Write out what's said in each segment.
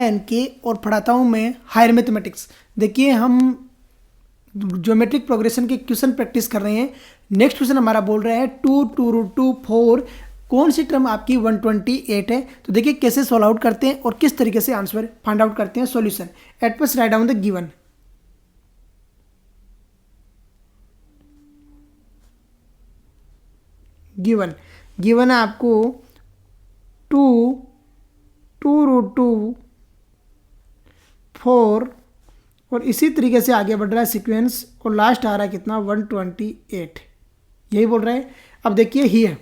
N K और पढ़ाता हूँ मैं हायर मैथमेटिक्स। देखिए हम ज्योमेट्रिक प्रोग्रेशन के क्वेश्चन प्रैक्टिस कर रहे हैं। नेक्स्ट क्वेश्चन हमारा बोल रहा है 2 2 √2 4 कौन सी टर्म आपकी 128 है। तो देखिए कैसे सॉल्व आउट करते हैं और किस तरीके से आंसर फाइंड आउट करते हैं। Solution at first write down the given. Given है आपको 2 2 √2 4 और इसी तरीके से आगे बढ़ रहा है सीक्वेंस और लास्ट आ रहा है कितना 128, यही बोल रहा है। अब देखिए ही है,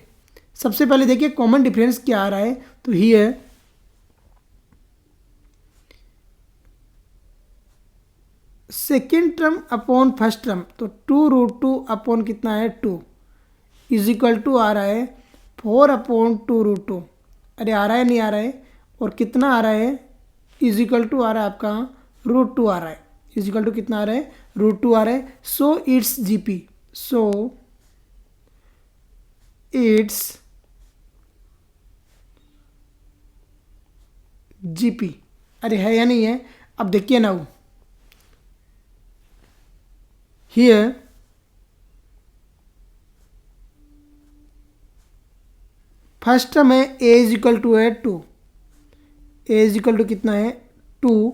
सबसे पहले देखिए कॉमन डिफरेंस क्या आ रहा है। तो ही है second term upon first term, तो 2 √2 अपॉन कितना है 2 इज इक्वल टू आ रहा है 4/2 √2। अरे आ रहा है नहीं आ रहा है, और कितना आ रहा है इज इक्वल टू आ रहा है आपका √2 आ रहा है, इज इक्वल टू कितना आ रहा है √2 आ रहा है। So it's GP, so it's GP. अरे है या नहीं है। अब देखिए ना हियर फर्स्ट टर्म है ए इज इक्वल टू है 2, ए इज इक्वल टू कितना है 2।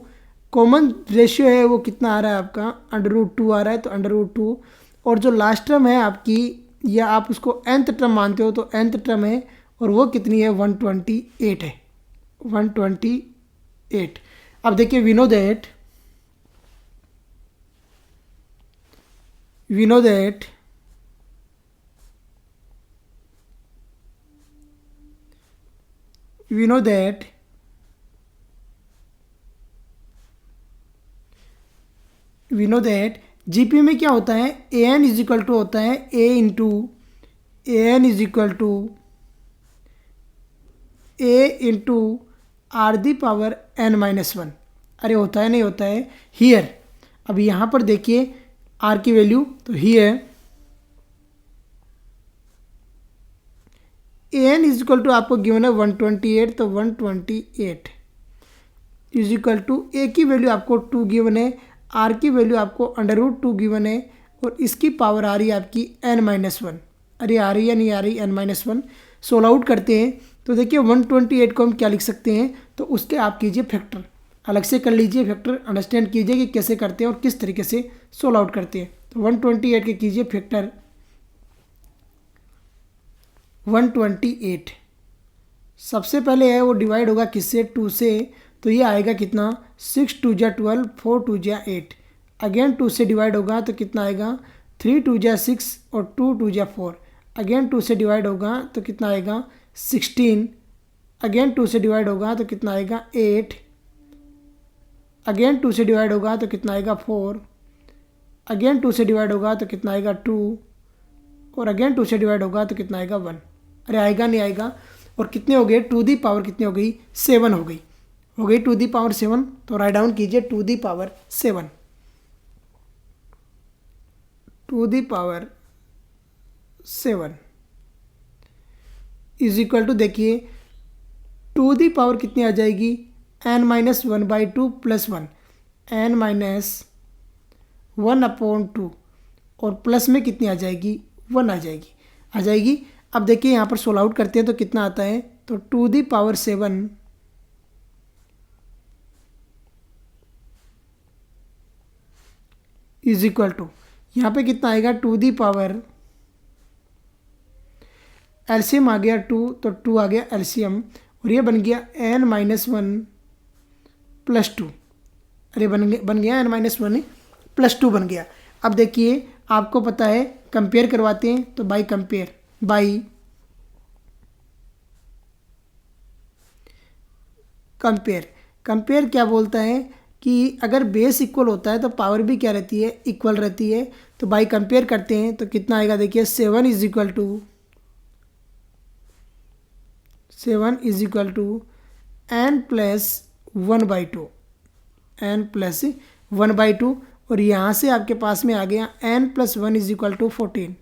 कॉमन रेशियो है वो कितना आ रहा है आपका √2 आ रहा है, तो √2। और जो लास्ट टर्म है आपकी, या आप उसको nth टर्म मानते हो तो nth टर्म है, और वो कितनी है 128 है, 128। अब देखिए we know that we know that we know that we know that GP में क्या होता है A N is equal to होता है A into A N is equal to A into R the power n-1। अरे होता है नहीं होता है हियर। अब यहाँ पर देखिए आर की वैल्यू, तो here a N is equal to आपको गिवन है 128, तो 128 इज इक्वल टू ए की वैल्यू आपको 2 गिवन है, आर की वैल्यू आपको √2 गिवन है, और इसकी पावर आ रही है आपकी n-1। अरे आ रही है नहीं आ रही n-1। सोल्व आउट करते हैं तो देखिए 128 को हम क्या लिख सकते हैं, तो उसके आप कीजिए फैक्टर, अलग से कर लीजिए फैक्टर, अंडरस्टैंड कीजिए कि कैसे करते हैं और किस तरीके से सोल्व आउट करते हैं। तो 128 के कीजिए फैक्टर 128। सबसे पहले है वो डिवाइड होगा किससे 2 से, तो ये आएगा कितना 6 2 जा 12 4 2 जा 8। अगेन 2 से डिवाइड होगा तो कितना आएगा 3 2 जा 6 और 2 2 जा 4। अगेन 2 से डिवाइड होगा तो कितना आएगा 16। अगेन 2 से डिवाइड होगा तो कितना आएगा 8। अगेन 2 से डिवाइड होगा तो कितना आएगा 4। अगेन 2 से डिवाइड होगा तो कितना आएगा 2, और अगेन 2 से डिवाइड होगा तो कितना आएगा 1। अरे आएगा नहीं आएगा। और कितने हो गए 2 दी पावर कितनी हो गई 7 हो गई 2 दी पावर 7। तो राइट डाउन कीजिए 2 the power 7, 2 the power 7 is equal to देखिए 2 दी पावर कितनी आ जाएगी n-1/2 + 1, n-1/2, और प्लस में कितनी आ जाएगी 1 आ जाएगी। अब देखिए यहाँ पर सोल्व आउट करते हैं तो कितना आता है, तो 2 the power 7 is equal to यहाँ पे कितना आएगा 2 दी पावर, एलसीएम आ गया 2, तो 2 आ गया एलसीएम, और ये बन गया n-1 + 2। अरे बन गया n-1 + 2 बन गया। अब देखिए आपको पता है कंपेयर करवाते हैं, तो बाई कंपेयर क्या बोलता है कि अगर बेस इक्वल होता है तो पावर भी क्या रहती है इक्वल रहती है। तो बाई कंपेयर करते हैं तो कितना आएगा देखिए 7 is equal to n+1/2, n+1/2, और यहाँ से आपके पास में आ गया n+1 is equal to 14,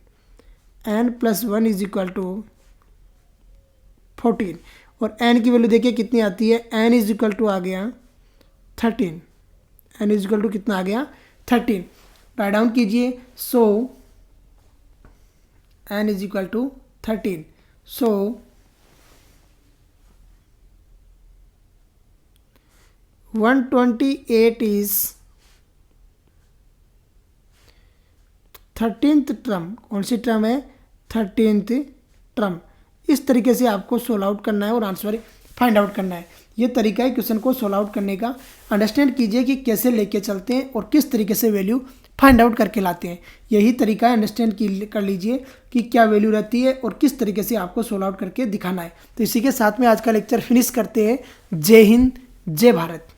n+1 is equal to 14। और n की वैल्यू देखिए कितनी आती है, n इज इक्वल टू आ गया 13, n इज इक्वल टू कितना आ गया 13। राइट डाउन कीजिए। So n is equal to 13। So 128 is 13th term. कौन सी टर्म है? 13th term. इस तरीके से आपको सोल्व आउट करना है और आंसर फाइंड आउट करना है। ये तरीका है क्वेश्चन को सोल्व आउट करने का। अंडरस्टैंड कीजिए कि कैसे लेके चलते हैं और किस तरीके से वैल्यू फाइंड आउट करके लाते हैं। यही तरीका है, अंडरस्टैंड कर लीजिए कि क्या वैल्यू रहती है और किस तरीके से आपको सोल्व आउट करके दिखाना है। तो इसी के साथ में आज का लेक्चर फिनिश करते हैं। जय हिंद, जय भारत।